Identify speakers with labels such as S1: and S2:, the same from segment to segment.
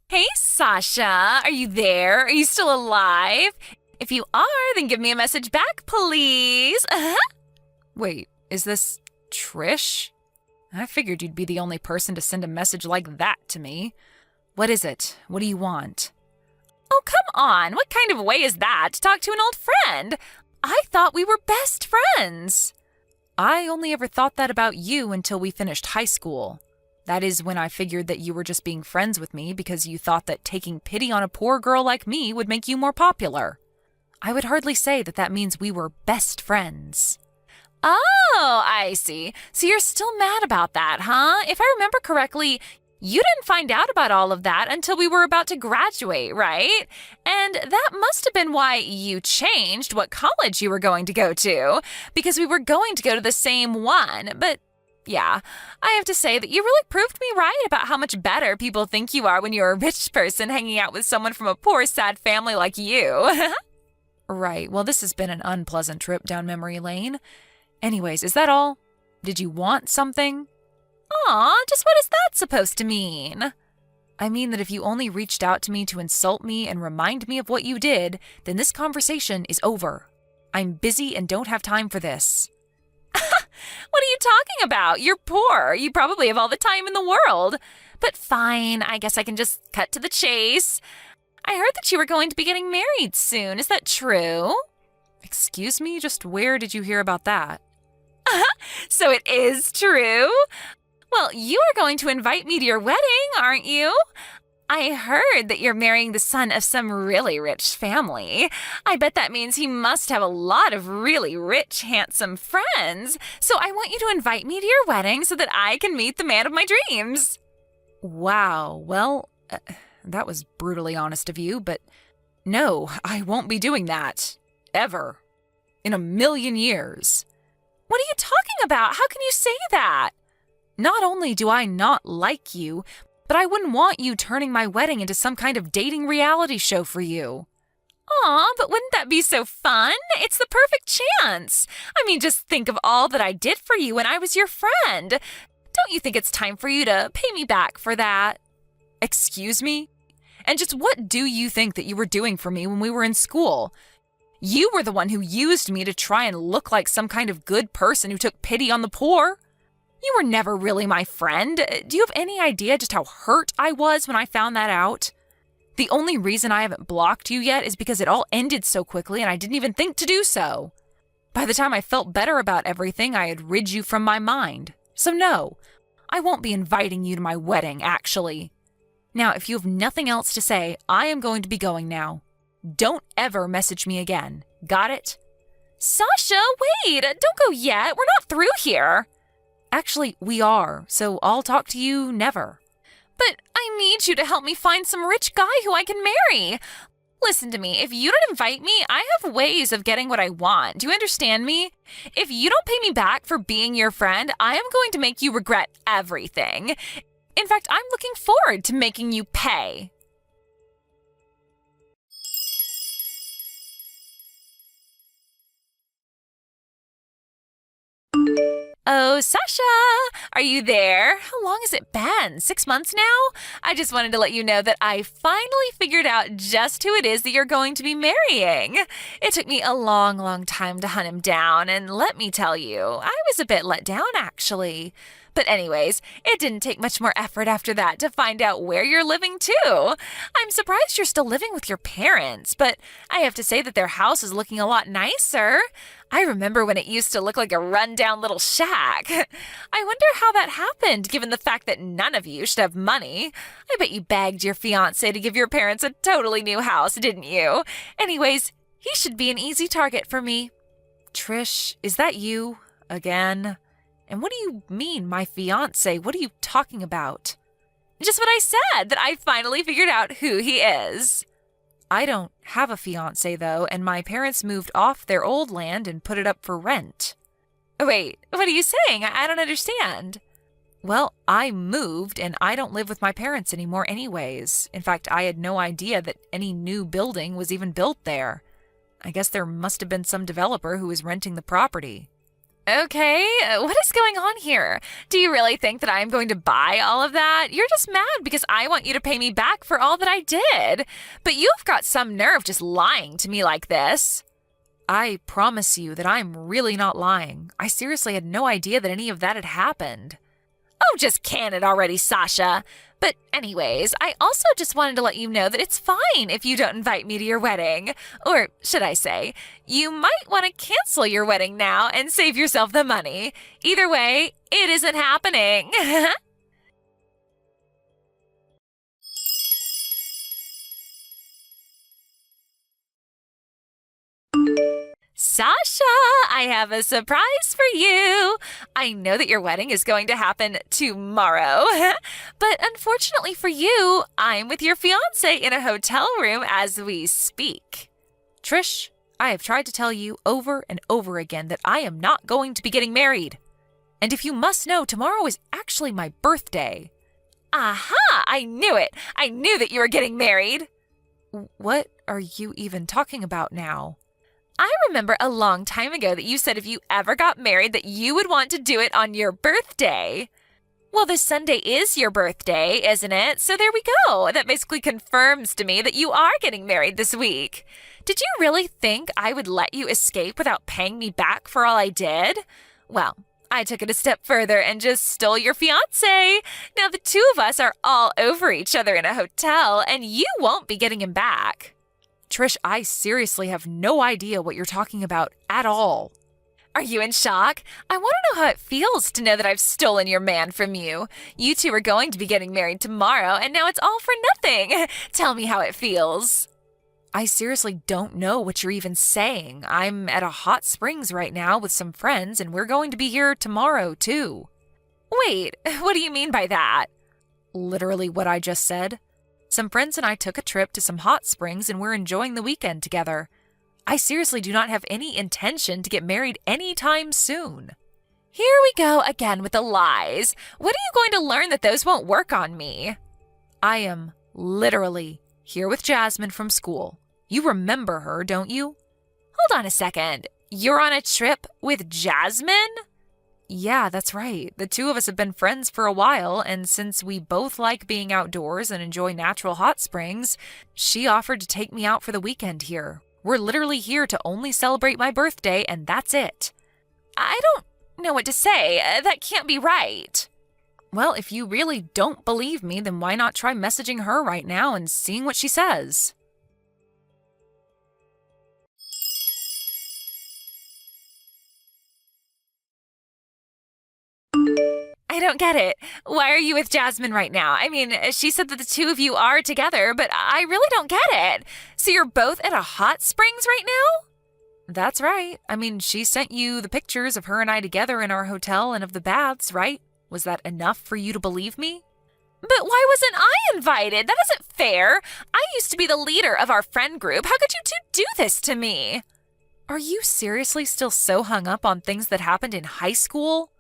S1: Hey, Sasha, are you there? Are you still alive? If you are, then give me a message back, please. Wait, is this Trish? I figured you'd be the only person to send a message like that to me. What is it? What do you want? Oh, come on. What kind of way is that to talk to an old friend? I thought we were best friends. I only ever thought that about you until we finished high school. That is when I figured that you were just being friends with me because you thought that taking pity on a poor girl like me would make you more popular. I would hardly say that that means we were best friends. Oh, I see. So you're still mad about that, huh? If I remember correctly, you didn't find out about all of that until we were about to graduate, right? And that must have been why you changed what college you were going to go to, because we were going to go to the same one. But yeah, I have to say that you really proved me right about how much better people think you are when you're a rich person hanging out with someone from a poor, sad family like you. Right, well, this has been an unpleasant trip down memory lane. Anyways, is that all? Did you want something? Aw, just what is that supposed to mean? I mean that if you only reached out to me to insult me and remind me of what you did, then this conversation is over. I'm busy and don't have time for this. What are you talking about? You're poor. You probably have all the time in the world. But fine, I guess I can just cut to the chase. I heard that you were going to be getting married soon. Is that true? Excuse me? Just where did you hear about that? So it is true? Well, you are going to invite me to your wedding, aren't you? I heard that you're marrying the son of some really rich family. I bet that means he must have a lot of really rich, handsome friends. So I want you to invite me to your wedding so that I can meet the man of my dreams. Wow, well, that was brutally honest of you, but no, I won't be doing that. Ever. In a million years. What are you talking about? How can you say that? Not only do I not like you, but I wouldn't want you turning my wedding into some kind of dating reality show for you. Aw, but wouldn't that be so fun? It's the perfect chance. I mean, just think of all that I did for you when I was your friend. Don't you think it's time for you to pay me back for that? Excuse me? And just what do you think that you were doing for me when we were in school? You were the one who used me to try and look like some kind of good person who took pity on the poor. You were never really my friend. Do you have any idea just how hurt I was when I found that out? The only reason I haven't blocked you yet is because it all ended so quickly and I didn't even think to do so. By the time I felt better about everything, I had rid you from my mind. So no, I won't be inviting you to my wedding, actually. Now, if you have nothing else to say, I am going to be going now. Don't ever message me again. Got it? Sasha, wait! Don't go yet. We're not through here. Actually, we are, so I'll talk to you never. But I need you to help me find some rich guy who I can marry. Listen to me, if you don't invite me, I have ways of getting what I want. Do you understand me? If you don't pay me back for being your friend, I am going to make you regret everything. In fact, I'm looking forward to making you pay. Oh, Sasha, are you there? How long has it been? 6 months now? I just wanted to let you know that I finally figured out just who it is that you're going to be marrying. It took me a long, long time to hunt him down, and let me tell you, I was a bit let down, actually. But anyways, it didn't take much more effort after that to find out where you're living, too. I'm surprised you're still living with your parents, but I have to say that their house is looking a lot nicer. I remember when it used to look like a rundown little shack. I wonder how that happened, given the fact that none of you should have money. I bet you begged your fiance to give your parents a totally new house, didn't you? Anyways, he should be an easy target for me. Trish, is that you? Again? And what do you mean, my fiance? What are you talking about? Just what I said, that I finally figured out who he is. I don't have a fiance, though, and my parents moved off their old land and put it up for rent. Wait, what are you saying? I don't understand. Well, I moved, and I don't live with my parents anymore anyways. In fact, I had no idea that any new building was even built there. I guess there must have been some developer who was renting the property. Okay, what is going on here? Do you really think that I'm going to buy all of that? You're just mad because I want you to pay me back for all that I did. But you've got some nerve just lying to me like this. I promise you that I'm really not lying. I seriously had no idea that any of that had happened. Oh, just can it already, Sasha. But anyways, I also just wanted to let you know that it's fine if you don't invite me to your wedding. Or should I say, you might want to cancel your wedding now and save yourself the money. Either way, it isn't happening. Sasha, I have a surprise for you. I know that your wedding is going to happen tomorrow, but unfortunately for you, I'm with your fiance in a hotel room as we speak. Trish, I have tried to tell you over and over again that I am not going to be getting married. And if you must know, tomorrow is actually my birthday. Aha! I knew it! I knew that you were getting married! What are you even talking about now? I remember a long time ago that you said if you ever got married that you would want to do it on your birthday. Well, this Sunday is your birthday, isn't it? So there we go. That basically confirms to me that you are getting married this week. Did you really think I would let you escape without paying me back for all I did? Well, I took it a step further and just stole your fiance. Now the two of us are all over each other in a hotel, and you won't be getting him back. Trish, I seriously have no idea what you're talking about at all. Are you in shock? I want to know how it feels to know that I've stolen your man from you. You two are going to be getting married tomorrow, and now it's all for nothing. Tell me how it feels. I seriously don't know what you're even saying. I'm at a hot springs right now with some friends, and we're going to be here tomorrow, too. Wait, what do you mean by that? Literally what I just said. Some friends and I took a trip to some hot springs and we're enjoying the weekend together. I seriously do not have any intention to get married anytime soon. Here we go again with the lies. When are you going to learn that those won't work on me? I am literally here with Jasmine from school. You remember her, don't you? Hold on a second. You're on a trip with Jasmine? Yeah, that's right. The two of us have been friends for a while, and since we both like being outdoors and enjoy natural hot springs, she offered to take me out for the weekend here. We're literally here to only celebrate my birthday, and that's it. I don't know what to say. That can't be right. Well, if you really don't believe me, then why not try messaging her right now and seeing what she says? I don't get it. Why are you with Jasmine right now? I mean, she said that the two of you are together, but I really don't get it. So you're both at a hot springs right now? That's right. I mean, she sent you the pictures of her and I together in our hotel and of the baths, right? Was that enough for you to believe me? But why wasn't I invited? That isn't fair. I used to be the leader of our friend group. How could you two do this to me? Are you seriously still so hung up on things that happened in high school?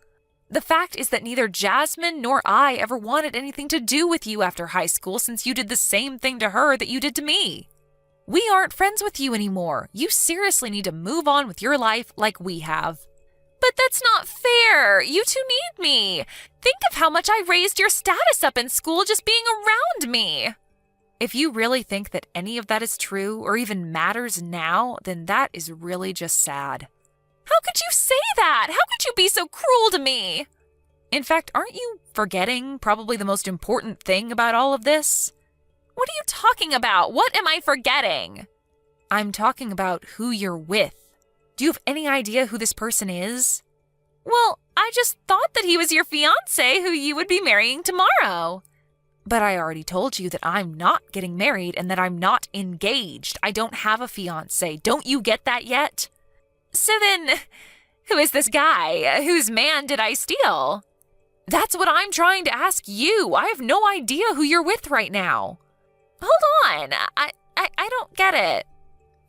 S1: The fact is that neither Jasmine nor I ever wanted anything to do with you after high school since you did the same thing to her that you did to me. We aren't friends with you anymore. You seriously need to move on with your life like we have. But that's not fair. You two need me. Think of how much I raised your status up in school just being around me. If you really think that any of that is true or even matters now, then that is really just sad. How could you say that? How could you be so cruel to me? In fact, aren't you forgetting probably the most important thing about all of this? What are you talking about? What am I forgetting? I'm talking about who you're with. Do you have any idea who this person is? Well, I just thought that he was your fiance who you would be marrying tomorrow. But I already told you that I'm not getting married and that I'm not engaged. I don't have a fiance. Don't you get that yet? So then, who is this guy? Whose man did I steal? That's what I'm trying to ask you. I have no idea who you're with right now. Hold on. I don't get it.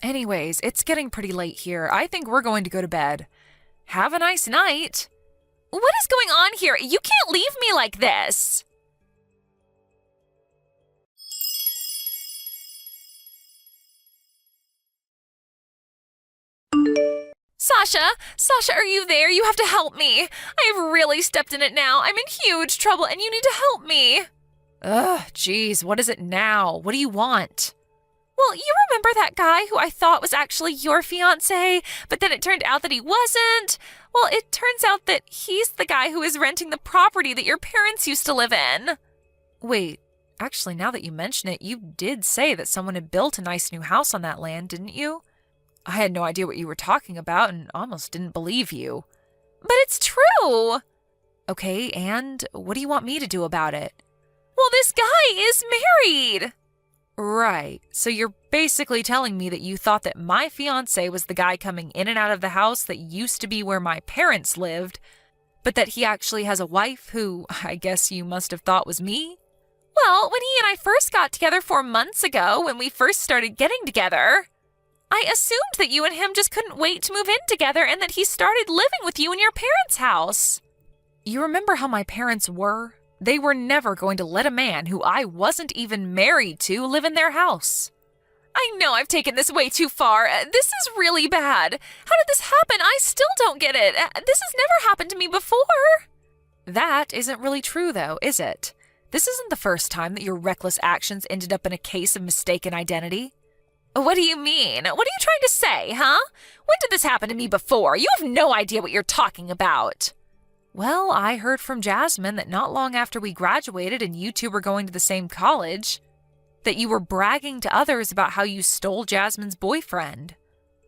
S1: Anyways, it's getting pretty late here. I think we're going to go to bed. Have a nice night. What is going on here? You can't leave me like this. Sasha, are you there? You have to help me. I have really stepped in it now. I'm in huge trouble and you need to help me. Ugh, geez, what is it now? What do you want? Well, you remember that guy who I thought was actually your fiance, but then it turned out that he wasn't? Well, it turns out that he's the guy who is renting the property that your parents used to live in. Wait, actually, now that you mention it, you did say that someone had built a nice new house on that land, didn't you? I had no idea what you were talking about and almost didn't believe you. But it's true! Okay, and what do you want me to do about it? Well, this guy is married! Right, so you're basically telling me that you thought that my fiancé was the guy coming in and out of the house that used to be where my parents lived, but that he actually has a wife who I guess you must have thought was me? Well, when he and I first got together 4 months ago, when we first started getting together, I assumed that you and him just couldn't wait to move in together and that he started living with you in your parents' house. You remember how my parents were? They were never going to let a man who I wasn't even married to live in their house. I know I've taken this way too far. This is really bad. How did this happen? I still don't get it. This has never happened to me before. That isn't really true, though, is it? This isn't the first time that your reckless actions ended up in a case of mistaken identity. What do you mean? What are you trying to say, huh? When did this happen to me before? You have no idea what you're talking about. Well, I heard from Jasmine that not long after we graduated and you two were going to the same college, that you were bragging to others about how you stole Jasmine's boyfriend.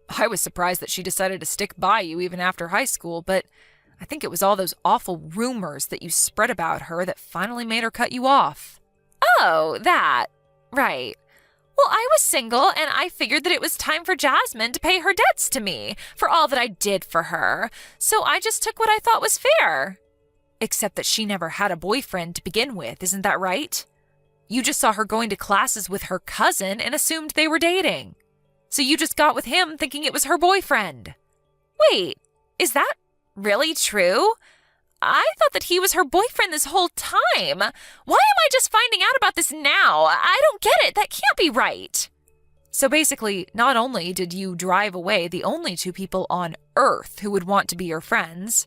S1: I was surprised that she decided to stick by you even after high school, but I think it was all those awful rumors that you spread about her that finally made her cut you off. Oh, that. Right. Well, I was single, and I figured that it was time for Jasmine to pay her debts to me for all that I did for her, so I just took what I thought was fair. Except that she never had a boyfriend to begin with, isn't that right? You just saw her going to classes with her cousin and assumed they were dating. So you just got with him thinking it was her boyfriend. Wait, is that really true? I thought that he was her boyfriend this whole time. Why am I just finding out about this now? I don't get it. That can't be right. So basically, not only did you drive away the only two people on Earth who would want to be your friends,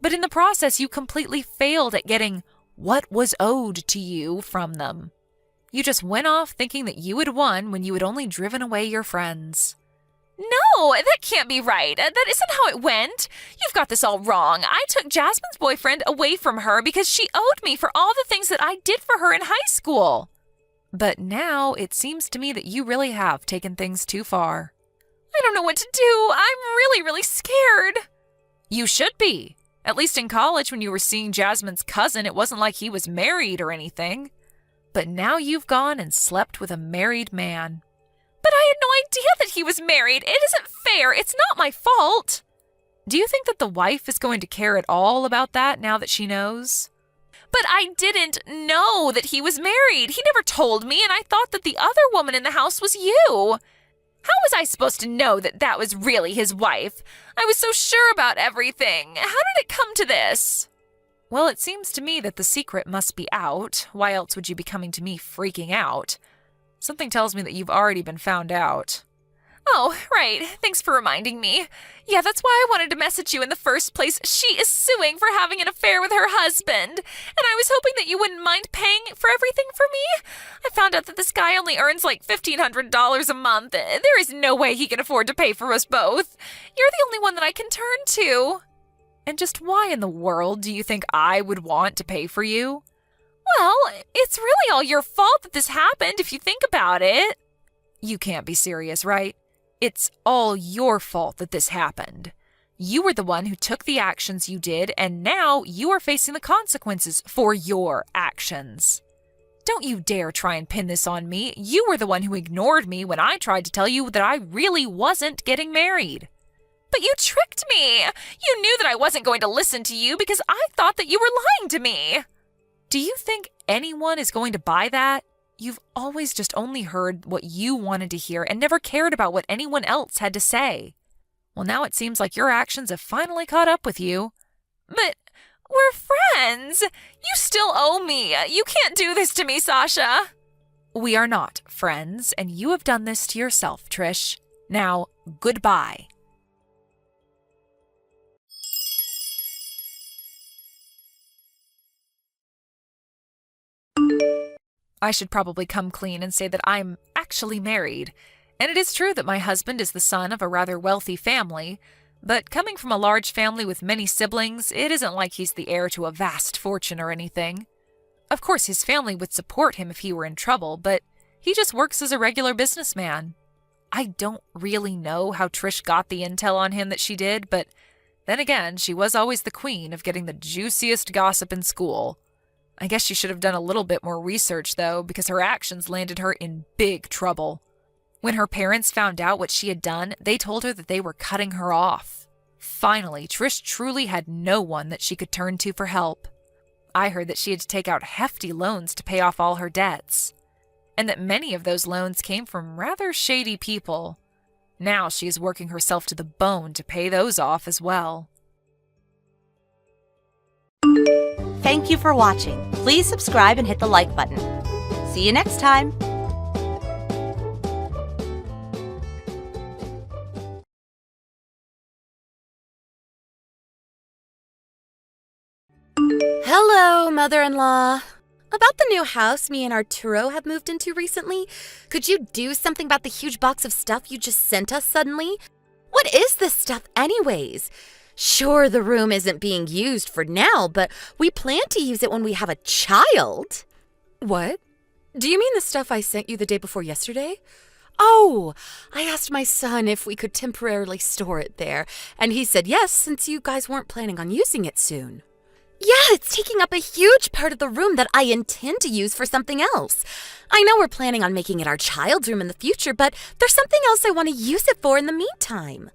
S1: but in the process, you completely failed at getting what was owed to you from them. You just went off thinking that you had won when you had only driven away your friends. No, that can't be right. That isn't how it went. You've got this all wrong. I took Jasmine's boyfriend away from her because she owed me for all the things that I did for her in high school. But now it seems to me that you really have taken things too far. I don't know what to do. I'm really, really scared. You should be. At least in college when you were seeing Jasmine's cousin, it wasn't like he was married or anything. But now you've gone and slept with a married man. But I had no idea that he was married. It isn't fair. It's not my fault. Do you think that the wife is going to care at all about that now that she knows? But I didn't know that he was married. He never told me, and I thought that the other woman in the house was you. How was I supposed to know that that was really his wife? I was so sure about everything. How did it come to this? Well, it seems to me that the secret must be out. Why else would you be coming to me freaking out? Something tells me that you've already been found out. Oh, right. Thanks for reminding me. Yeah, that's why I wanted to message you in the first place. She is suing for having an affair with her husband. And I was hoping that you wouldn't mind paying for everything for me. I found out that this guy only earns like $1,500 a month. There is no way he can afford to pay for us both. You're the only one that I can turn to. And just why in the world do you think I would want to pay for you? Well, it's really all your fault that this happened if you think about it. You can't be serious, right? It's all your fault that this happened. You were the one who took the actions you did, and now you are facing the consequences for your actions. Don't you dare try and pin this on me. You were the one who ignored me when I tried to tell you that I really wasn't getting married. But you tricked me. You knew that I wasn't going to listen to you because I thought that you were lying to me. Do you think anyone is going to buy that? You've always just only heard what you wanted to hear and never cared about what anyone else had to say. Well, now it seems like your actions have finally caught up with you. But we're friends. You still owe me. You can't do this to me, Sasha. We are not friends, and you have done this to yourself, Trish. Now, goodbye. I should probably come clean and say that I'm actually married. And it is true that my husband is the son of a rather wealthy family, but coming from a large family with many siblings, it isn't like he's the heir to a vast fortune or anything. Of course, his family would support him if he were in trouble, but he just works as a regular businessman. I don't really know how Trish got the intel on him that she did, but then again, she was always the queen of getting the juiciest gossip in school. I guess she should have done a little bit more research, though, because her actions landed her in big trouble. When her parents found out what she had done, they told her that they were cutting her off. Finally, Trish truly had no one that she could turn to for help. I heard that she had to take out hefty loans to pay off all her debts, and that many of those loans came from rather shady people. Now she is working herself to the bone to pay those off as well.
S2: Thank you for watching. Please subscribe and hit the like button. See you next time.
S3: Hello, mother-in-law. About the new house me and Arturo have moved into recently, could you do something about the huge box of stuff you just sent us suddenly? What is this stuff anyways? Sure, the room isn't being used for now, but we plan to use it when we have a child. What? Do you mean the stuff I sent you the day before yesterday? Oh, I asked my son if we could temporarily store it there, and he said yes, since you guys weren't planning on using it soon. Yeah, it's taking up a huge part of the room that I intend to use for something else. I know we're planning on making it our child's room in the future, but there's something else I want to use it for in the meantime.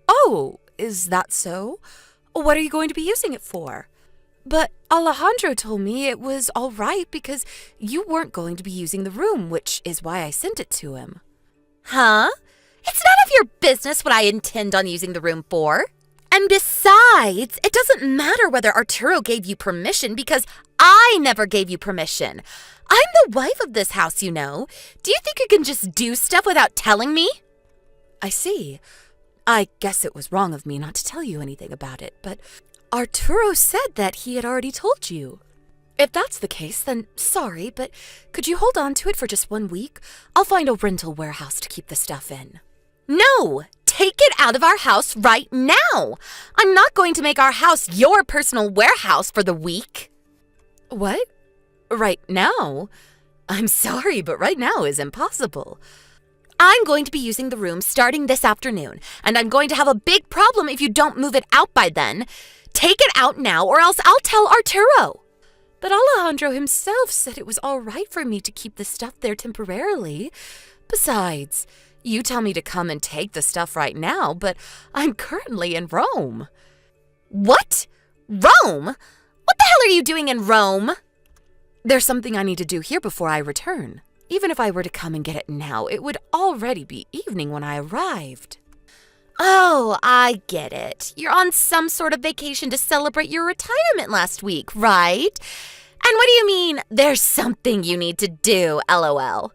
S3: Oh, is that so? What are you going to be using it for? But Alejandro told me it was all right because you weren't going to be using the room, which is why I sent it to him. Huh? It's none of your business what I intend on using the room for. And besides, it doesn't matter whether Arturo gave you permission because I never gave you permission. I'm the wife of this house, you know. Do you think you can just do stuff without telling me? I see. I guess it was wrong of me not to tell you anything about it, but Arturo said that he had already told you. If that's the case, then sorry, but could you hold on to it for just 1 week? I'll find a rental warehouse to keep the stuff in. No! Take it out of our house right now! I'm not going to make our house your personal warehouse for the week. What? Right now? I'm sorry, but right now is impossible. I'm going to be using the room starting this afternoon, and I'm going to have a big problem if you don't move it out by then. Take it out now, or else I'll tell Arturo. But Alejandro himself said it was all right for me to keep the stuff there temporarily. Besides, you tell me to come and take the stuff right now, but I'm currently in Rome. What? Rome? What the hell are you doing in Rome? There's something I need to do here before I return. Even if I were to come and get it now, it would already be evening when I arrived. Oh, I get it. You're on some sort of vacation to celebrate your retirement last week, right? And what do you mean, there's something you need to do, LOL?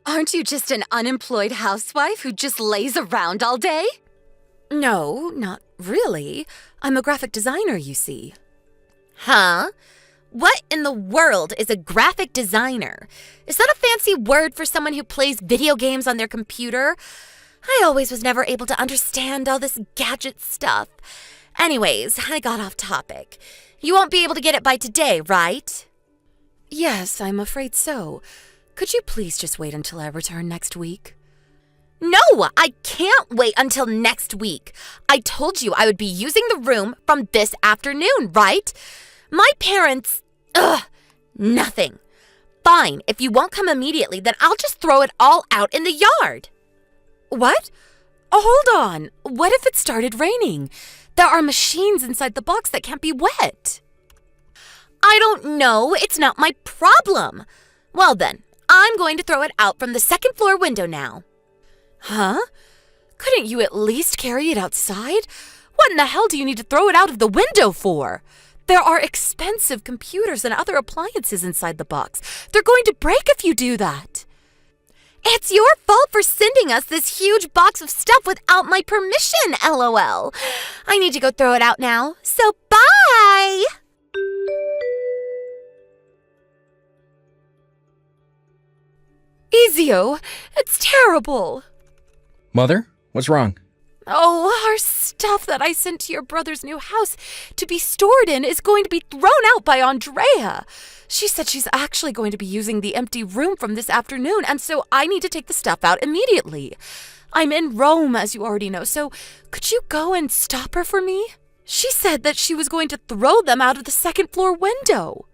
S3: Aren't you just an unemployed housewife who just lays around all day? No, not really. I'm a graphic designer, you see. Huh? What in the world is a graphic designer? Is that a fancy word for someone who plays video games on their computer? I always was never able to understand all this gadget stuff. Anyways, I got off topic. You won't be able to get it by today, right? Yes, I'm afraid so. Could you please just wait until I return next week? No, I can't wait until next week. I told you I would be using the room from this afternoon, right? My parents... nothing. Fine, if you won't come immediately, then I'll just throw it all out in the yard. What? Oh, hold on. What if it started raining? There are machines inside the box that can't be wet. I don't know. It's not my problem. Well then, I'm going to throw it out from the second floor window now. Huh? Couldn't you at least carry it outside? What in the hell do you need to throw it out of the window for? There are expensive computers and other appliances inside the box. They're going to break if you do that. It's your fault for sending us this huge box of stuff without my permission, LOL. I need to go throw it out now, so bye! Ezio, it's terrible.
S4: Mother, what's wrong?
S3: Oh, our stuff that I sent to your brother's new house to be stored in is going to be thrown out by Andrea. She said she's actually going to be using the empty room from this afternoon, and so I need to take the stuff out immediately. I'm in Rome, as you already know, so could you go and stop her for me? She said that she was going to throw them out of the second-floor window.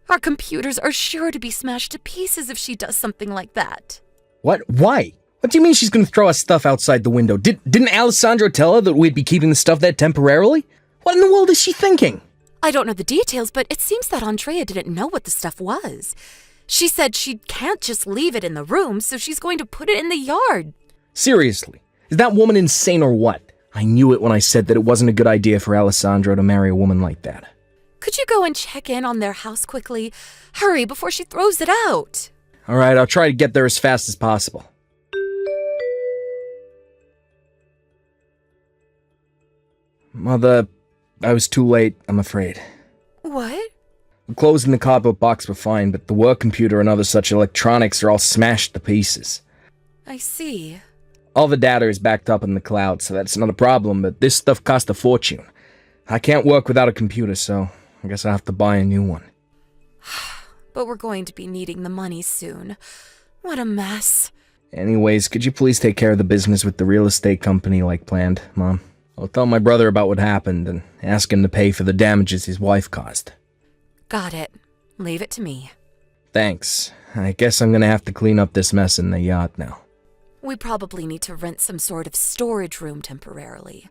S3: Our computers are sure to be smashed to pieces if she does something like that.
S4: What? Why? What do you mean she's gonna throw us stuff outside the window? Didn't Alessandro tell her that we'd be keeping the stuff there temporarily? What in the world is she thinking?
S3: I don't know the details, but it seems that Andrea didn't know what the stuff was. She said she can't just leave it in the room, so she's going to put it in the yard.
S4: Seriously, is that woman insane or what? I knew it when I said that it wasn't a good idea for Alessandro to marry a woman like that.
S3: Could you go and check in on their house quickly? Hurry, before she throws it out.
S4: Alright, I'll try to get there as fast as possible. Mother, I was too late, I'm afraid.
S3: What?
S4: The clothes in the cardboard box were fine, but the work computer and other such electronics are all smashed to pieces.
S3: I see.
S4: All the data is backed up in the cloud, so that's not a problem, but this stuff cost a fortune. I can't work without a computer, so I guess I'll have to buy a new one.
S3: But we're going to be needing the money soon. What a mess.
S4: Anyways, could you please take care of the business with the real estate company like planned, Mom? I'll tell my brother about what happened and ask him to pay for the damages his wife caused.
S3: Got it. Leave it to me.
S4: Thanks. I guess I'm gonna have to clean up this mess in the yacht now.
S3: We probably need to rent some sort of storage room temporarily.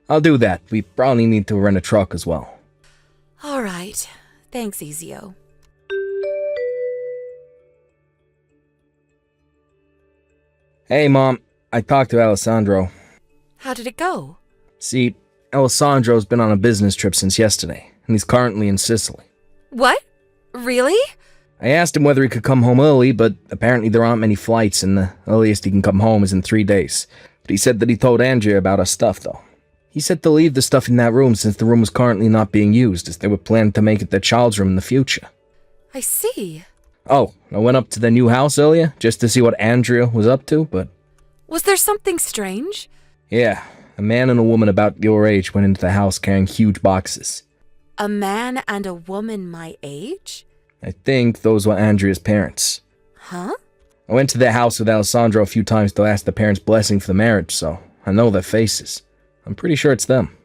S4: I'll do that. We probably need to rent a truck as well.
S3: All right. Thanks, Ezio.
S4: Hey, Mom. I talked to Alessandro.
S3: How did it go?
S4: See, Alessandro's been on a business trip since yesterday, and he's currently in Sicily.
S3: What? Really?
S4: I asked him whether he could come home early, but apparently there aren't many flights, and the earliest he can come home is in 3 days. But he said that he told Andrea about our stuff, though. He said to leave the stuff in that room since the room was currently not being used, as they were planning to make it their child's room in the future.
S3: I see.
S4: Oh, I went up to their new house earlier, just to see what Andrea was up to, but...
S3: Was there something strange?
S4: Yeah, a man and a woman about your age went into the house carrying huge boxes.
S3: A man and a woman my age?
S4: I think those were Andrea's parents.
S3: Huh?
S4: I went to their house with Alessandro a few times to ask the parents' blessing for the marriage, so I know their faces. I'm pretty sure it's them.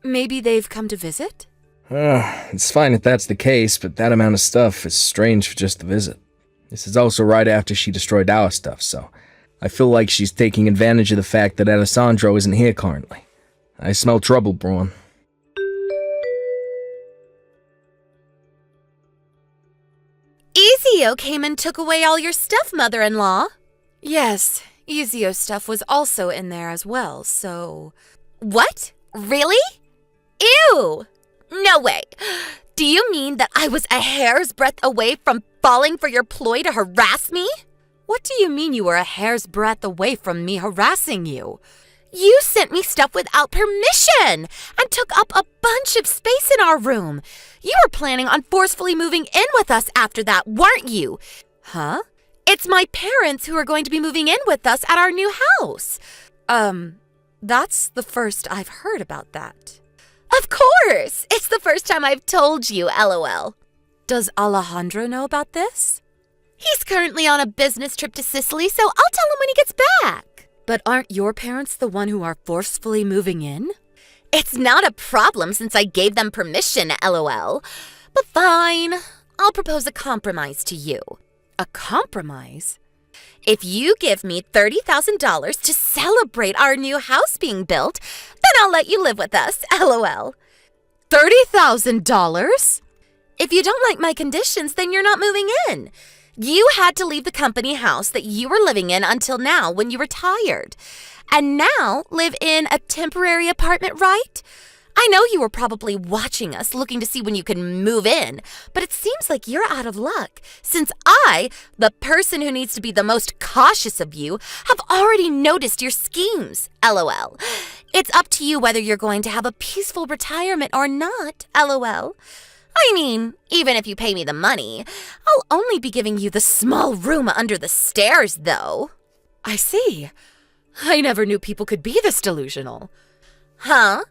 S3: Maybe they've come to visit?
S4: It's fine if that's the case, but that amount of stuff is strange for just a visit. This is also right after she destroyed our stuff, so I feel like she's taking advantage of the fact that Alessandro isn't here currently. I smell trouble brewing.
S3: Ezio came and took away all your stuff, mother-in-law. Yes, Ezio's stuff was also in there as well, so... What? Really? Ew! No way! Do you mean that I was a hair's breadth away from falling for your ploy to harass me? What do you mean you were a hair's breadth away from me harassing you? You sent me stuff without permission and took up a bunch of space in our room. You were planning on forcefully moving in with us after that, weren't you? Huh? It's my parents who are going to be moving in with us at our new house. That's the first I've heard about that. Of course! It's the first time I've told you, LOL. Does Alejandro know about this? He's currently on a business trip to Sicily, so I'll tell him when he gets back. But aren't your parents the one who are forcefully moving in? It's not a problem since I gave them permission, LOL. But fine, I'll propose a compromise to you. A compromise? If you give me $30,000 to celebrate our new house being built, then I'll let you live with us, LOL. $30,000? If you don't like my conditions, then you're not moving in. You had to leave the company house that you were living in until now when you retired. And now live in a temporary apartment, right? I know you were probably watching us looking to see when you can move in, but it seems like you're out of luck since I, the person who needs to be the most cautious of you, have already noticed your schemes, LOL. It's up to you whether you're going to have a peaceful retirement or not, LOL. I mean, even if you pay me the money, I'll only be giving you the small room under the stairs, though. I see. I never knew people could be this delusional. Huh?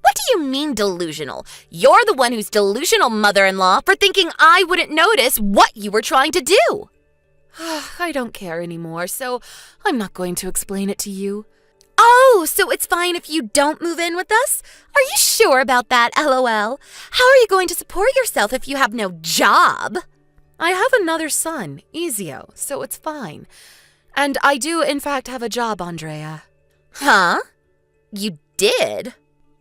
S3: What do you mean delusional? You're the one who's delusional, mother-in-law, for thinking I wouldn't notice what you were trying to do. I don't care anymore, so I'm not going to explain it to you. Oh, so it's fine if you don't move in with us? Are you sure about that, LOL? How are you going to support yourself if you have no job? I have another son, Ezio, so it's fine. And I do, in fact, have a job, Andrea. Huh? You did?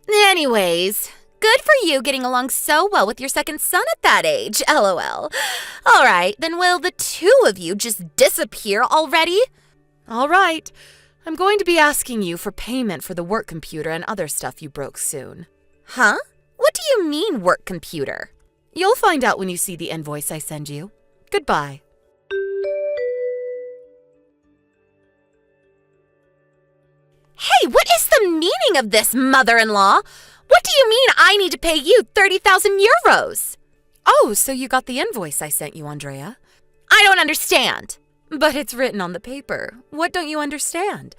S3: Anyways, good for you getting along so well with your second son at that age, LOL. All right, then will the two of you just disappear already? All right. I'm going to be asking you for payment for the work computer and other stuff you broke soon. Huh? What do you mean, work computer? You'll find out when you see the invoice I send you. Goodbye. Hey, what is the meaning of this, mother-in-law? What do you mean I need to pay you 30,000 euros? Oh, so you got the invoice I sent you, Andrea. I don't understand. But it's written on the paper. What don't you understand?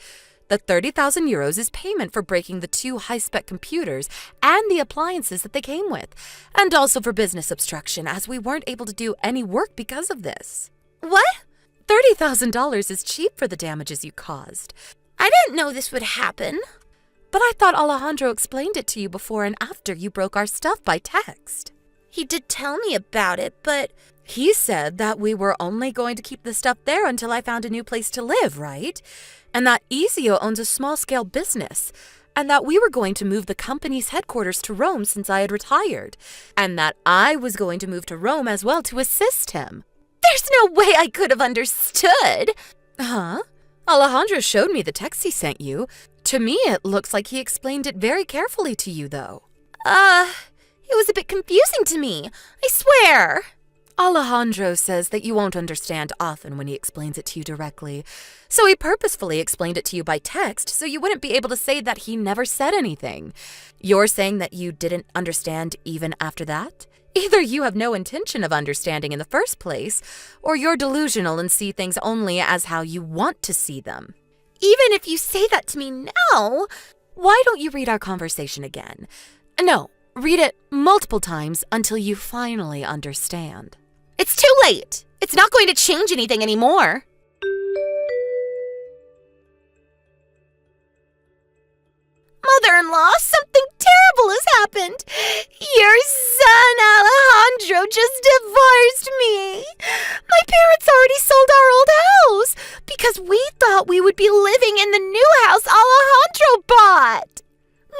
S3: The 30,000 euros is payment for breaking the two high-spec computers and the appliances that they came with, and also for business obstruction, as we weren't able to do any work because of this. What? $30,000 is cheap for the damages you caused. I didn't know this would happen. But I thought Alejandro explained it to you before and after you broke our stuff by text. He did tell me about it, but... He said that we were only going to keep the stuff there until I found a new place to live, right? And that Ezio owns a small-scale business, and that we were going to move the company's headquarters to Rome since I had retired, and that I was going to move to Rome as well to assist him. There's no way I could have understood! Huh? Alejandro showed me the text he sent you. To me, it looks like he explained it very carefully to you, though. It was a bit confusing to me, I swear. Alejandro says that you won't understand often when he explains it to you directly, so he purposefully explained it to you by text so you wouldn't be able to say that he never said anything. You're saying that you didn't understand even after that? Either you have no intention of understanding in the first place, or you're delusional and see things only as how you want to see them. Even if you say that to me now, why don't you read our conversation again? No, read it multiple times until you finally understand. It's too late. It's not going to change anything anymore. Mother-in-law, something terrible has happened. Your son, Alejandro, just divorced me. My parents already sold our old house because we thought we would be living in the new house Alejandro bought.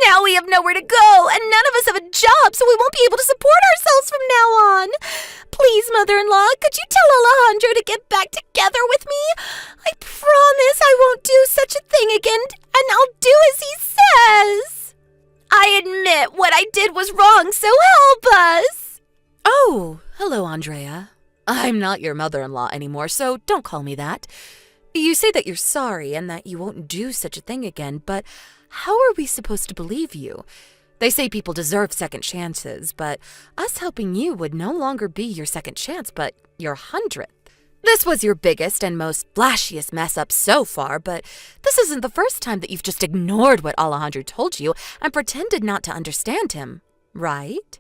S3: Now we have nowhere to go, and none of us have a job, so we won't be able to support ourselves from now on. Please, mother-in-law, could you tell Alejandro to get back together with me? I promise I won't do such a thing again, and I'll do as he says. I admit what I did was wrong, so help us. Oh, hello, Andrea. I'm not your mother-in-law anymore, so don't call me that. You say that you're sorry and that you won't do such a thing again, but how are we supposed to believe you? They say people deserve second chances, but us helping you would no longer be your second chance, but your 100th. This was your biggest and most flashiest mess up so far, but this isn't the first time that you've just ignored what Alejandro told you and pretended not to understand him, right?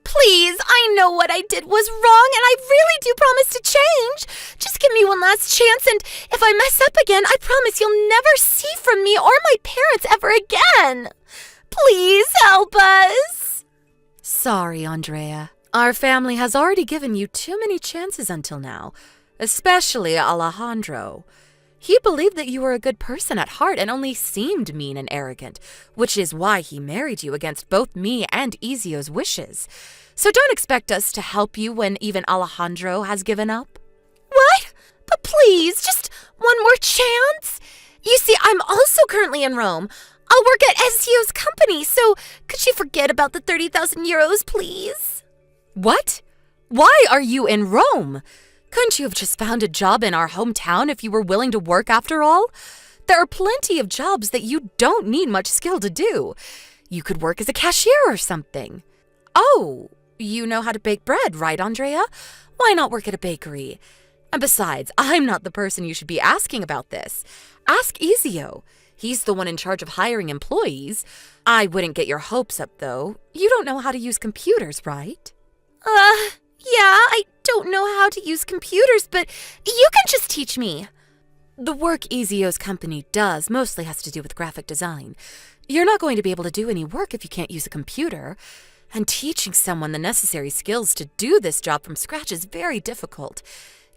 S3: Please, I know what I did was wrong, and I really do promise to change. Just give me one last chance, and if I mess up again, I promise you'll never see from me or my parents ever again. Please help us. Sorry, Andrea. Our family has already given you too many chances until now, especially Alejandro. He believed that you were a good person at heart and only seemed mean and arrogant, which is why he married you against both me and Ezio's wishes. So don't expect us to help you when even Alejandro has given up. What? But please, just one more chance? You see, I'm also currently in Rome. I'll work at Ezio's company, so could you forget about the 30,000 euros, please? What? Why are you in Rome? Couldn't you have just found a job in our hometown if you were willing to work after all? There are plenty of jobs that you don't need much skill to do. You could work as a cashier or something. Oh, You know how to bake bread, right, Andrea? Why not work at a bakery? And besides, I'm not the person you should be asking about this. Ask Ezio. He's the one in charge of hiring employees. I wouldn't get your hopes up, though. You don't know how to use computers, right? Yeah, I don't know how to use computers, but you can just teach me. The work Ezio's company does mostly has to do with graphic design. You're not going to be able to do any work if you can't use a computer. And teaching someone the necessary skills to do this job from scratch is very difficult.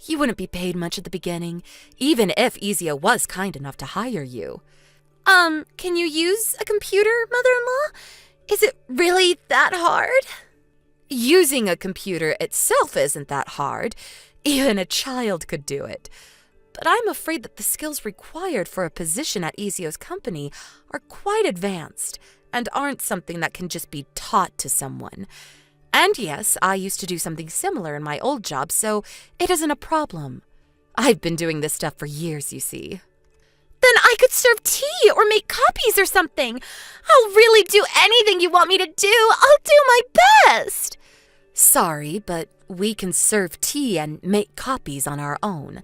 S3: You wouldn't be paid much at the beginning, even if Ezio was kind enough to hire you. Can you use a computer, Mother-in-Law? Is it really that hard? Using a computer itself isn't that hard. Even a child could do it. But I'm afraid that the skills required for a position at Ezio's company are quite advanced and aren't something that can just be taught to someone. And yes, I used to do something similar in my old job, so it isn't a problem. I've been doing this stuff for years, you see. Then I could serve tea or make copies or something. I'll really do anything you want me to do. I'll do my best. Sorry, but we can serve tea and make copies on our own.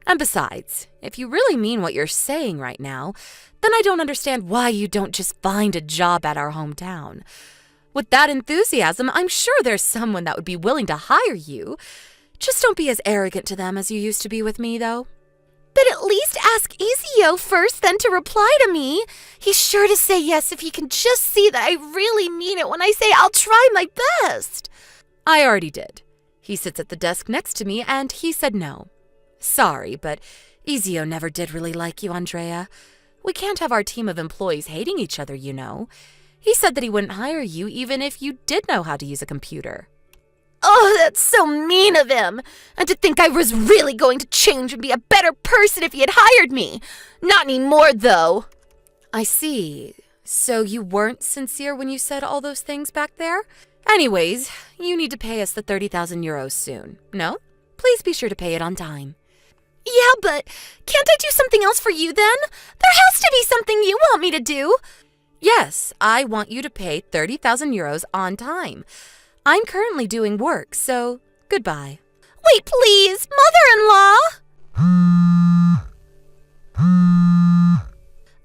S3: And besides, if you really mean what you're saying right now, then I don't understand why you don't just find a job at our hometown. With that enthusiasm, I'm sure there's someone that would be willing to hire you. Just don't be as arrogant to them as you used to be with me, though. But at least ask Ezio first, then to reply to me. He's sure to say yes if he can just see that I really mean it when I say I'll try my best. I already did. He sits at the desk next to me, and he said no. Sorry, but Ezio never did really like you, Andrea. We can't have our team of employees hating each other, you know. He said that he wouldn't hire you even if you did know how to use a computer. Oh, that's so mean of him. And to think I was really going to change and be a better person if he had hired me. Not anymore, though. I see. So you weren't sincere when you said all those things back there? Anyways, you need to pay us the 30,000 euros soon, no? Please be sure to pay it on time. Yeah, but can't I do something else for you then? There has to be something you want me to do. Yes, I want you to pay 30,000 euros on time. I'm currently doing work, so goodbye. Wait, please, Mother-in-Law!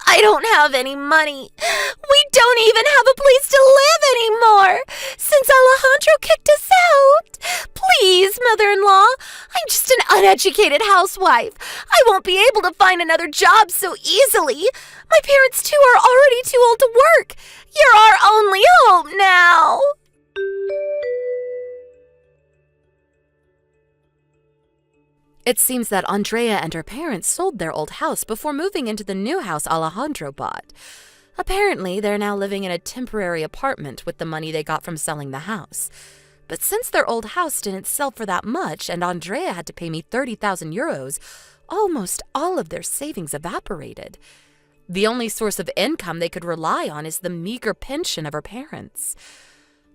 S3: I don't have any money. We don't even have a place to live anymore since Alejandro kicked us out. Please, Mother-in-Law, I'm just an uneducated housewife. I won't be able to find another job so easily. My parents, too, are already too old to work. You're our only hope now. It seems that Andrea and her parents sold their old house before moving into the new house Alejandro bought. Apparently, they're now living in a temporary apartment with the money they got from selling the house. But since their old house didn't sell for that much and Andrea had to pay me 30,000 euros, almost all of their savings evaporated. The only source of income they could rely on is the meager pension of her parents.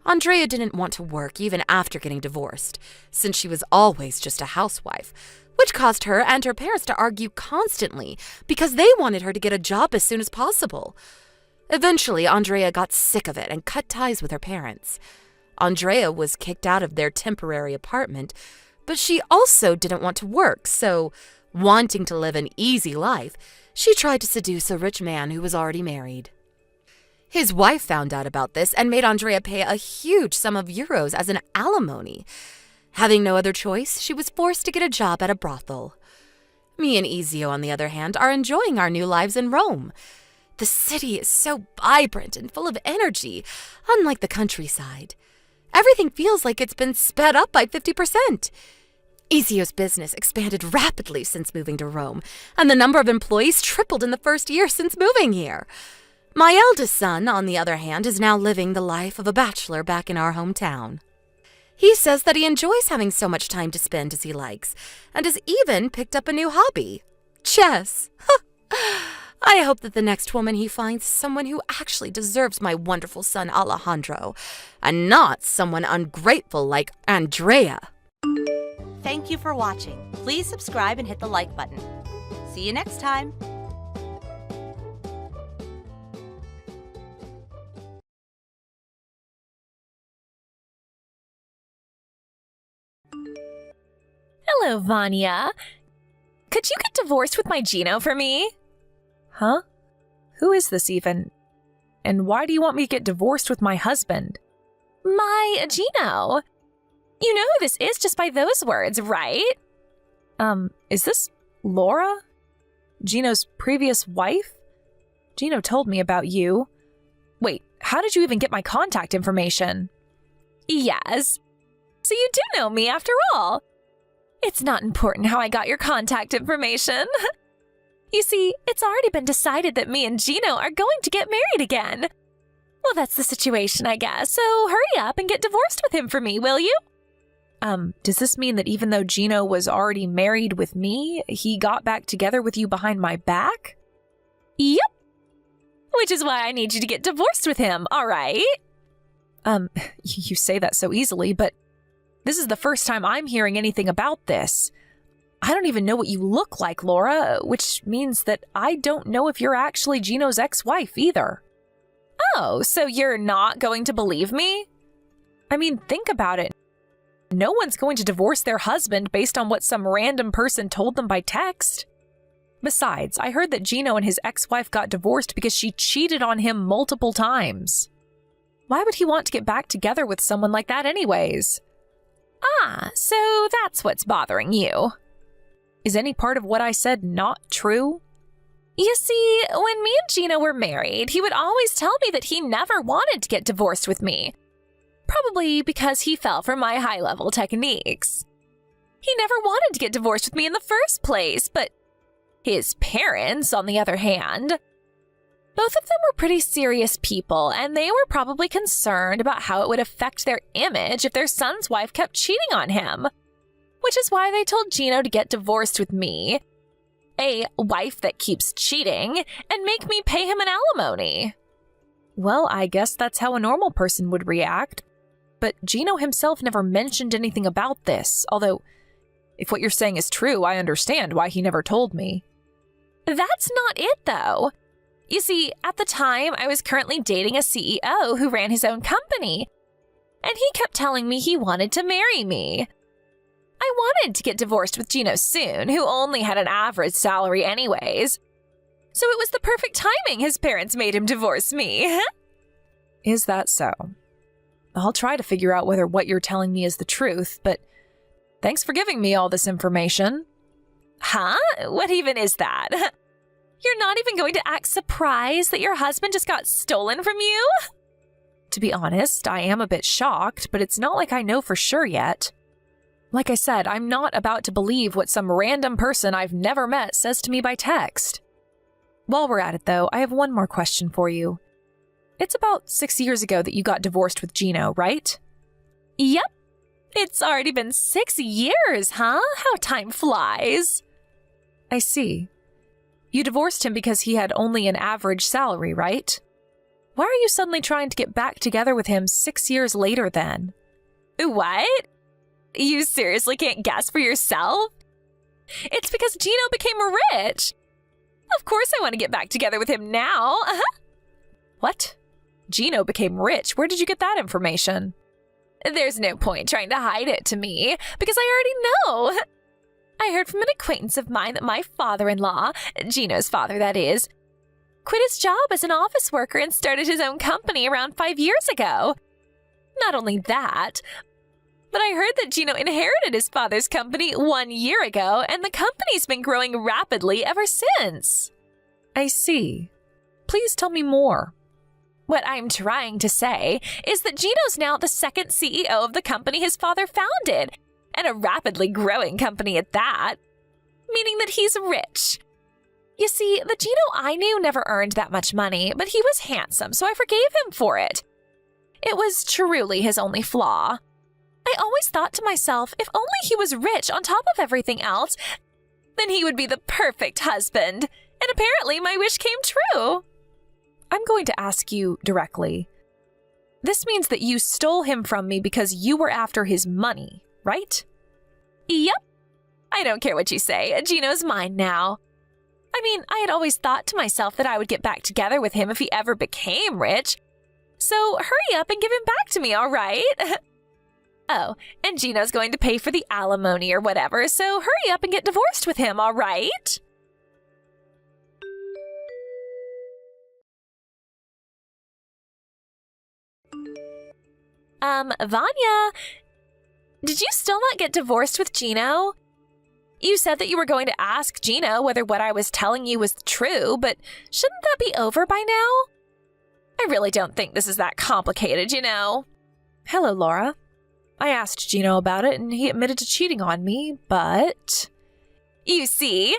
S3: Andrea didn't want to work even after getting divorced, since she was always just a housewife, which caused her and her parents to argue constantly because they wanted her to get a job as soon as possible. Eventually, Andrea got sick of it and cut ties with her parents. Andrea was kicked out of their temporary apartment, but she also didn't want to work, so, wanting to live an easy life, she tried to seduce a rich man who was already married. His wife found out about this and made Andrea pay a huge sum of euros as an alimony. Having no other choice, she was forced to get a job at a brothel. Me and Ezio, on the other hand, are enjoying our new lives in Rome. The city is so vibrant and full of energy, unlike the countryside. Everything feels like it's been sped up by 50%. Ezio's business expanded rapidly since moving to Rome, and the number of employees tripled in the first year since moving here. My eldest son, on the other hand, is now living the life of a bachelor back in our hometown. He says that he enjoys having so much time to spend as he likes, and has even picked up a new hobby, chess. I hope that the next woman he finds is someone who actually deserves my wonderful son Alejandro, and not someone ungrateful like Andrea.
S2: Thank you for watching. Please subscribe and hit the like button. See you next time.
S1: Gino, Vanya. Could you get divorced with my Gino for me?
S5: Huh? Who is this even? And why do you want me to get divorced with my husband?
S1: My Gino. You know who this is just by those words, right?
S5: Is this Laura? Gino's previous wife? Gino told me about you. Wait, how did you even get my contact information?
S1: Yes. So you do know me after all. It's not important how I got your contact information. You see, it's already been decided that me and Gino are going to get married again. Well, that's the situation, I guess. So hurry up and get divorced with him for me, will you?
S5: Does this mean that even though Gino was already married with me, he got back together with you behind my back?
S1: Yep. Which is why I need you to get divorced with him, all right?
S5: You say that so easily, but this is the first time I'm hearing anything about this. I don't even know what you look like, Laura, which means that I don't know if you're actually Gino's ex-wife either.
S1: Oh, so you're not going to believe me?
S5: I mean, think about it. No one's going to divorce their husband based on what some random person told them by text. Besides, I heard that Gino and his ex-wife got divorced because she cheated on him multiple times. Why would he want to get back together with someone like that anyways?
S1: Ah, so that's what's bothering you.
S5: Is any part of what I said not true?
S1: You see, when me and Gino were married, he would always tell me that he never wanted to get divorced with me. Probably because he fell for my high-level techniques. He never wanted to get divorced with me in the first place, but his parents, on the other hand, both of them were pretty serious people, and they were probably concerned about how it would affect their image if their son's wife kept cheating on him. Which is why they told Gino to get divorced with me, a wife that keeps cheating, and make me pay him an alimony.
S5: Well, I guess that's how a normal person would react. But Gino himself never mentioned anything about this, although, if what you're saying is true, I understand why he never told me.
S1: That's not it, though. You see, at the time, I was currently dating a CEO who ran his own company, and he kept telling me he wanted to marry me. I wanted to get divorced with Gino soon, who only had an average salary anyways. So it was the perfect timing his parents made him divorce me.
S5: Is that so? I'll try to figure out whether what you're telling me is the truth, but thanks for giving me all this information.
S1: Huh? What even is that? You're not even going to act surprised that your husband just got stolen from you?
S5: To be honest, I am a bit shocked, but it's not like I know for sure yet. Like I said, I'm not about to believe what some random person I've never met says to me by text. While we're at it, though, I have one more question for you. It's about 6 years ago that you got divorced with Gino, right?
S1: Yep. It's already been 6 years, huh? How time flies.
S5: I see. You divorced him because he had only an average salary, right? Why are you suddenly trying to get back together with him 6 years later then?
S1: What? You seriously can't guess for yourself? It's because Gino became rich. Of course I want to get back together with him now.
S5: What? Gino became rich. Where did you get that information?
S1: There's no point trying to hide it to me, because I already know. I heard from an acquaintance of mine that my father-in-law, Gino's father that is, quit his job as an office worker and started his own company around 5 years ago. Not only that, but I heard that Gino inherited his father's company 1 year ago, and the company's been growing rapidly ever since.
S5: I see. Please tell me more.
S1: What I'm trying to say is that Gino's now the second CEO of the company his father founded, and a rapidly growing company at that, meaning that he's rich. You see, the Gino I knew never earned that much money, but he was handsome, so I forgave him for it. It was truly his only flaw. I always thought to myself, if only he was rich on top of everything else, then he would be the perfect husband. And apparently my wish came true.
S5: I'm going to ask you directly. This means that you stole him from me because you were after his money, right?
S1: Yep. I don't care what you say. Gino's mine now. I mean, I had always thought to myself that I would get back together with him if he ever became rich. So hurry up and give him back to me, all right?
S5: Oh, and Gino's going to pay for the alimony or whatever, so hurry up and get divorced with him, all right? Vanya, did you still not get divorced with Gino? You said that you were going to ask Gino whether what I was telling you was true, but shouldn't that be over by now? I really don't think this is that complicated, you know. Hello, Laura. I asked Gino about it, and he admitted to cheating on me, but... You see?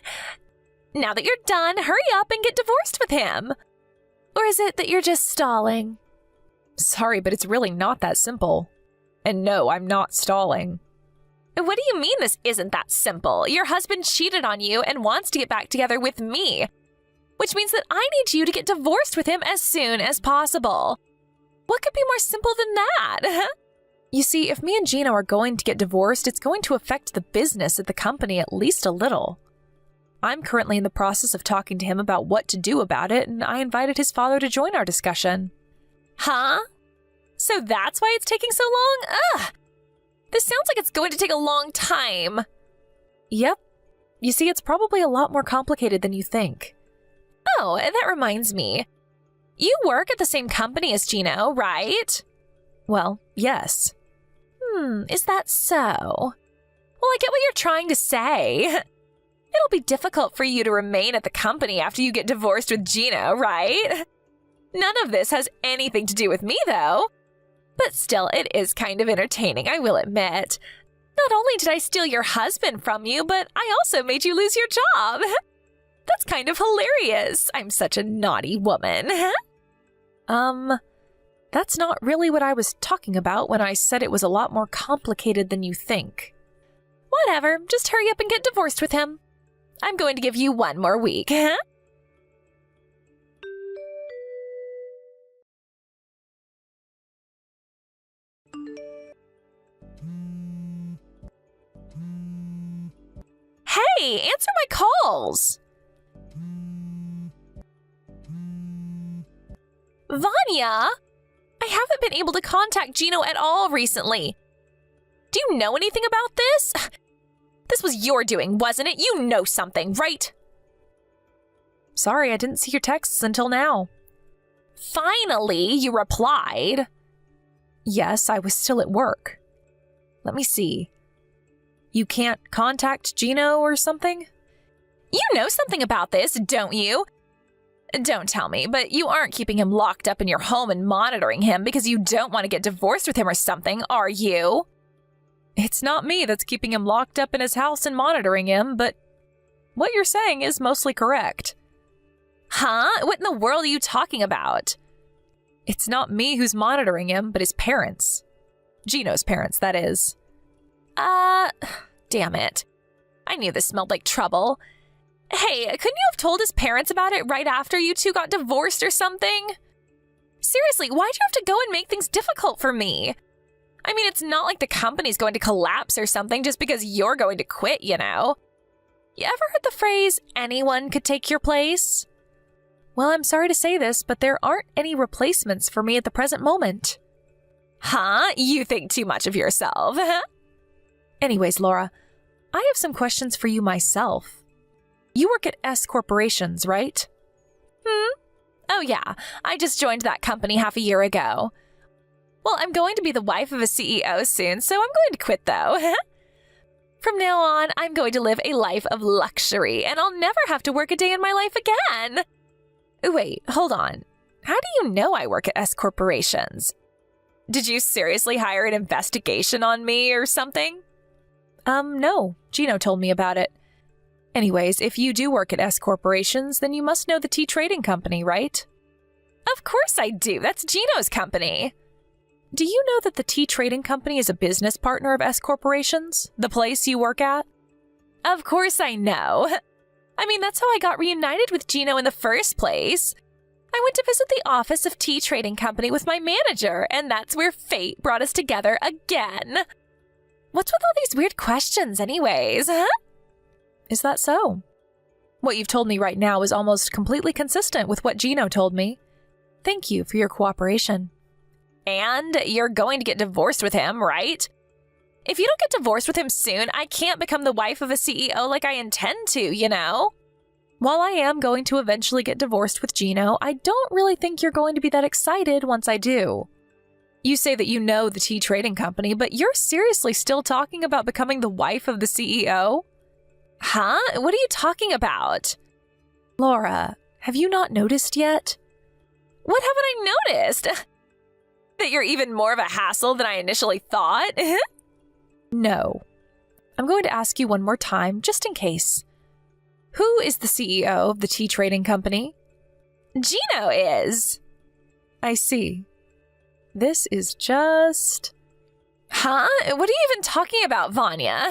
S5: Now that you're done, hurry up and get divorced with him. Or is it that you're just stalling? Sorry, but it's really not that simple. And no, I'm not stalling. What do you mean this isn't that simple? Your husband cheated on you and wants to get back together with me. Which means that I need you to get divorced with him as soon as possible. What could be more simple than that? You see, if me and Gino are going to get divorced, it's going to affect the business at the company at least a little. I'm currently in the process of talking to him about what to do about it, and I invited his father to join our discussion. Huh? So that's why it's taking so long? Ugh! This sounds like it's going to take a long time. Yep. You see, it's probably a lot more complicated than you think. Oh, that reminds me. You work at the same company as Gino, right? Well, yes. Is that so? Well, I get what you're trying to say. It'll be difficult for you to remain at the company after you get divorced with Gino, right? None of this has anything to do with me, though. But still, it is kind of entertaining, I will admit. Not only did I steal your husband from you, but I also made you lose your job. That's kind of hilarious. I'm such a naughty woman. That's not really what I was talking about when I said it was a lot more complicated than you think. Whatever, just hurry up and get divorced with him. I'm going to give you one more week, huh? Hey, answer my calls! Vanya! I haven't been able to contact Gino at all recently. Do you know anything about this? This was your doing, wasn't it? You know something, right? Sorry, I didn't see your texts until now. Finally, you replied. Yes, I was still at work. Let me see. You can't contact Gino or something? You know something about this, don't you? Don't tell me, but you aren't keeping him locked up in your home and monitoring him because you don't want to get divorced with him or something, are you? It's not me that's keeping him locked up in his house and monitoring him, but what you're saying is mostly correct. Huh? What in the world are you talking about? It's not me who's monitoring him, but his parents. Gino's parents, that is. Damn it. I knew this smelled like trouble. Hey, couldn't you have told his parents about it right after you two got divorced or something? Seriously, why'd you have to go and make things difficult for me? I mean, it's not like the company's going to collapse or something just because you're going to quit, you know? You ever heard the phrase, anyone could take your place? Well, I'm sorry to say this, but there aren't any replacements for me at the present moment. Huh? You think too much of yourself. Anyways, Laura, I have some questions for you myself. You work at S Corporations, right? Oh yeah, I just joined that company half a year ago. Well, I'm going to be the wife of a CEO soon, so I'm going to quit though. From now on, I'm going to live a life of luxury, and I'll never have to work a day in my life again. Wait, hold on. How do you know I work at S Corporations? Did you seriously hire an investigation on me or something? No. Gino told me about it. Anyways, if you do work at S Corporations, then you must know the tea trading company, right? Of course I do. That's Gino's company. Do you know that the tea trading company is a business partner of S Corporations, the place you work at? Of course I know. I mean, that's how I got reunited with Gino in the first place. I went to visit the office of tea trading company with my manager, and that's where fate brought us together again. What's with all these weird questions anyways, huh? Is that so? What you've told me right now is almost completely consistent with what Gino told me. Thank you for your cooperation. And you're going to get divorced with him, right? if you don't get divorced with him soon, I can't become the wife of a CEO like I intend to, you know? While I am going to eventually get divorced with Gino, I don't really think you're going to be that excited once I do. You say that you know the tea trading company, but you're seriously still talking about becoming the wife of the CEO? Huh? What are you talking about? Laura, have you not noticed yet? What haven't I noticed? That you're even more of a hassle than I initially thought? No. I'm going to ask you one more time, just in case. Who is the CEO of the tea trading company? Gino is. I see. This is just... Huh? What are you even talking about, Vanya?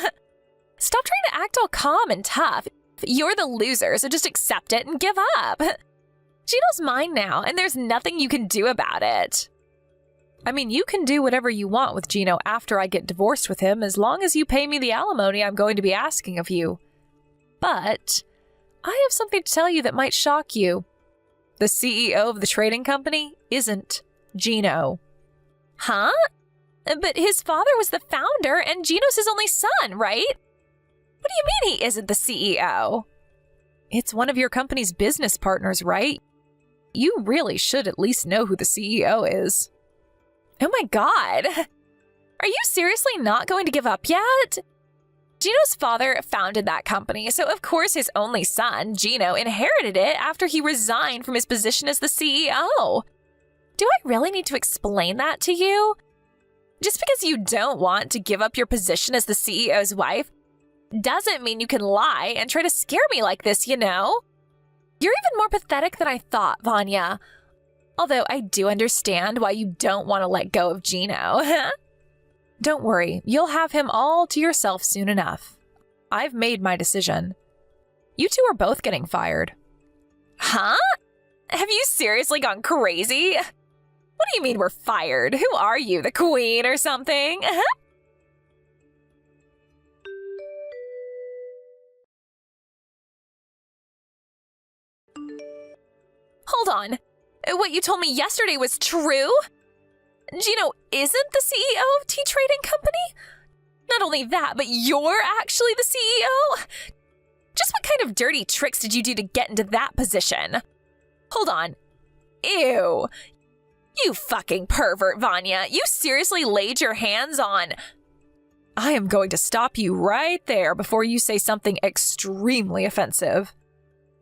S5: Stop trying to act all calm and tough. You're the loser, so just accept it and give up. Gino's mine now, and there's nothing you can do about it. I mean, you can do whatever you want with Gino after I get divorced with him, as long as you pay me the alimony I'm going to be asking of you. But I have something to tell you that might shock you. The CEO of the trading company isn't Gino. Huh? But his father was the founder, and Gino's his only son, right? What do you mean he isn't the CEO? It's one of your company's business partners, right? You really should at least know who the CEO is. Oh my god! Are you seriously not going to give up yet? Gino's father founded that company, so of course his only son, Gino, inherited it after he resigned from his position as the CEO. Do I really need to explain that to you? Just because you don't want to give up your position as the CEO's wife doesn't mean you can lie and try to scare me like this, you know? You're even more pathetic than I thought, Vanya. Although I do understand why you don't want to let go of Gino. Don't worry, you'll have him all to yourself soon enough. I've made my decision. You two are both getting fired. Huh? Have you seriously gone crazy? What do you mean we're fired? Who are you, the queen or something? Hold on. What you told me yesterday was true? Gino isn't the CEO of Tea Trading Company? Not only that, but you're actually the CEO? Just what kind of dirty tricks did you do to get into that position? Hold on. Ew. You fucking pervert, Vanya. You seriously laid your hands on... I am going to stop you right there before you say something extremely offensive.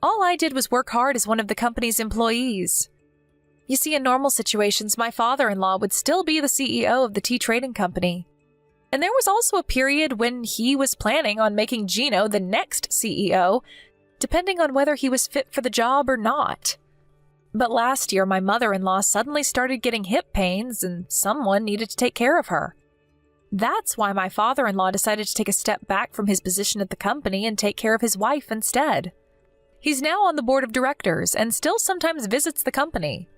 S5: All I did was work hard as one of the company's employees. You see, in normal situations, my father-in-law would still be the CEO of the tea trading company. And there was also a period when he was planning on making Gino the next CEO, depending on whether he was fit for the job or not. But last year, my mother-in-law suddenly started getting hip pains and someone needed to take care of her. That's why my father-in-law decided to take a step back from his position at the company and take care of his wife instead. He's now on the board of directors and still sometimes visits the company.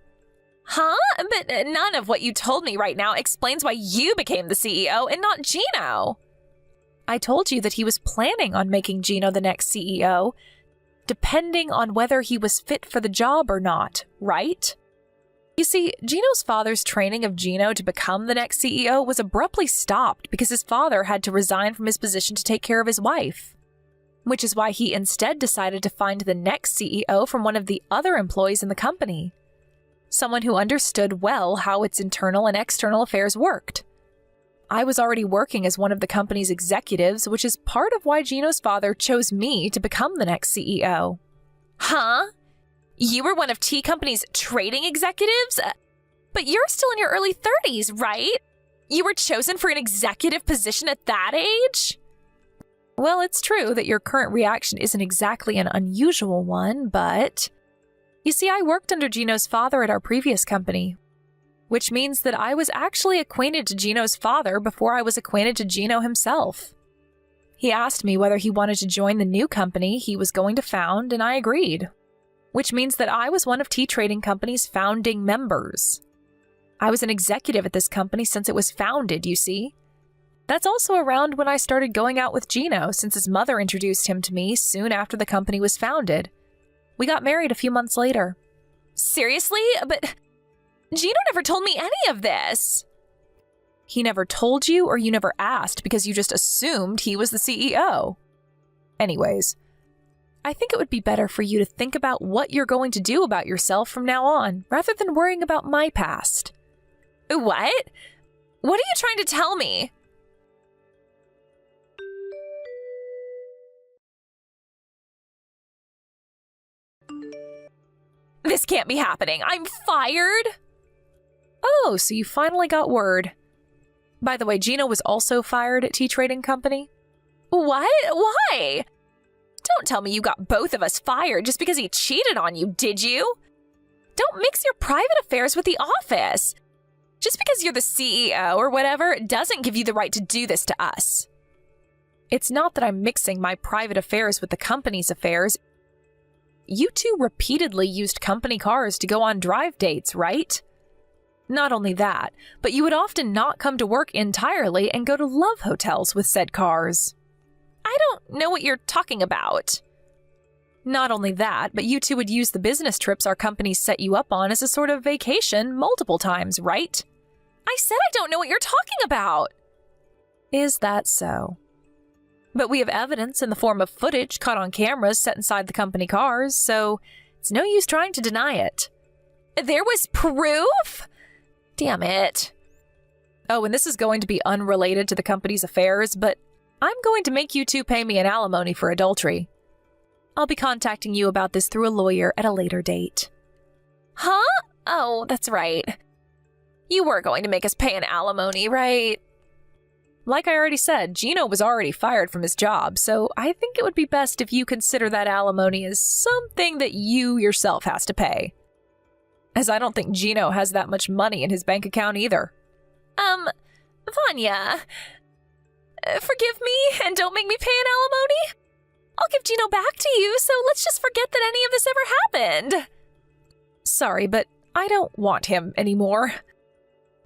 S5: Huh? But none of what you told me right now explains why you became the CEO and not Gino. I told you that he was planning on making Gino the next CEO, depending on whether he was fit for the job or not, right? You see, Gino's father's training of Gino to become the next CEO was abruptly stopped because his father had to resign from his position to take care of his wife. Which is why he instead decided to find the next CEO from one of the other employees in the company. Someone who understood well how its internal and external affairs worked. I was already working as one of the company's executives, which is part of why Gino's father chose me to become the next CEO. Huh? You were one of Tea Company's trading executives? But you're still in your early 30s, right? You were chosen for an executive position at that age? Well, it's true that your current reaction isn't exactly an unusual one, but... You see, I worked under Gino's father at our previous company, which means that I was actually acquainted to Gino's father before I was acquainted to Gino himself. He asked me whether he wanted to join the new company he was going to found, and I agreed, which means that I was one of Tea Trading Company's founding members. I was an executive at this company since it was founded, you see. That's also around when I started going out with Gino, since his mother introduced him to me soon after the company was founded. We got married a few months later. Seriously? But Gino never told me any of this. He never told you, or you never asked because you just assumed he was the CEO. Anyways, I think it would be better for you to think about what you're going to do about yourself from now on, rather than worrying about my past.
S1: What? What are you trying to tell me? This can't be happening. I'm fired?
S5: Oh, so you finally got word. By the way, Gino was also fired at Tea Trading Company.
S1: What? Why? Don't tell me you got both of us fired just because he cheated on you, did you? Don't mix your private affairs with the office. Just because you're the CEO or whatever doesn't give you the right to do this to us.
S5: It's not that I'm mixing my private affairs with the company's affairs. You two repeatedly used company cars to go on drive dates, right? Not only that, but you would often not come to work entirely and go to love hotels with said cars.
S1: I don't know what you're talking about.
S5: Not only that, but you two would use the business trips our companies set you up on as a sort of vacation multiple times, right?
S1: I said I don't know what you're talking about.
S5: Is that so? But we have evidence in the form of footage caught on cameras set inside the company cars, so it's no use trying to deny it.
S1: There was proof? Damn it.
S5: Oh, and this is going to be unrelated to the company's affairs, but I'm going to make you two pay me an alimony for adultery. I'll be contacting you about this through a lawyer at a later date.
S1: Huh? Oh, that's right. You were going to make us pay an alimony, right?
S5: Like I already said, Gino was already fired from his job, so I think it would be best if you consider that alimony as something that you yourself has to pay. As I don't think Gino has that much money in his bank account either.
S1: Vanya, forgive me and don't make me pay an alimony. I'll give Gino back to you, so let's just forget that any of this ever happened.
S5: Sorry, but I don't want him anymore.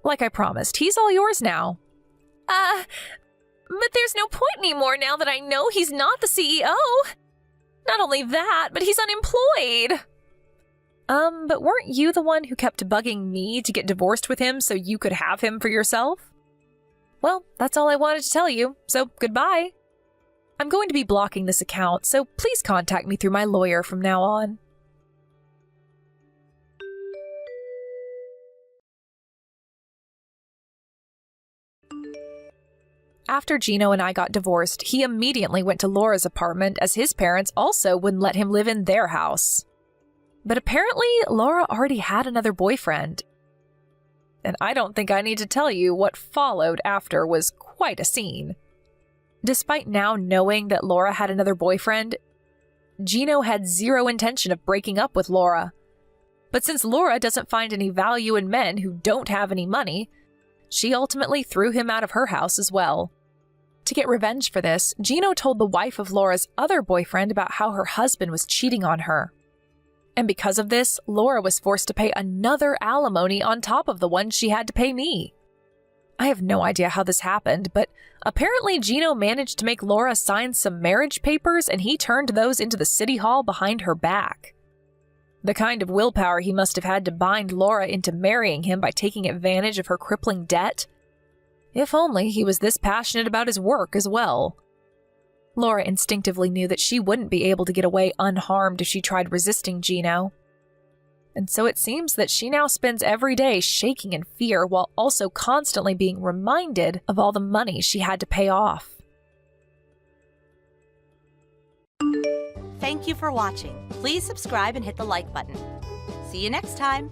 S5: Like I promised, he's all yours now.
S1: But there's no point anymore now that I know he's not the CEO. Not only that, but he's unemployed.
S5: But weren't you the one who kept bugging me to get divorced with him so you could have him for yourself? Well, that's all I wanted to tell you, so goodbye. I'm going to be blocking this account, so please contact me through my lawyer from now on. After Gino and I got divorced, he immediately went to Laura's apartment as his parents also wouldn't let him live in their house. But apparently, Laura already had another boyfriend. And I don't think I need to tell you what followed after was quite a scene. Despite now knowing that Laura had another boyfriend, Gino had zero intention of breaking up with Laura. But since Laura doesn't find any value in men who don't have any money, she ultimately threw him out of her house as well. To get revenge for this, Gino told the wife of Laura's other boyfriend about how her husband was cheating on her. And because of this, Laura was forced to pay another alimony on top of the one she had to pay me. I have no idea how this happened, but apparently Gino managed to make Laura sign some marriage papers and he turned those into the city hall behind her back. The kind of willpower he must have had to bind Laura into marrying him by taking advantage of her crippling debt. If only he was this passionate about his work as well. Laura instinctively knew that she wouldn't be able to get away unharmed if she tried resisting Gino. And so it seems that she now spends every day shaking in fear while also constantly being reminded of all the money she had to pay off.
S2: Thank you for watching. Please subscribe and hit the like button. See you next time.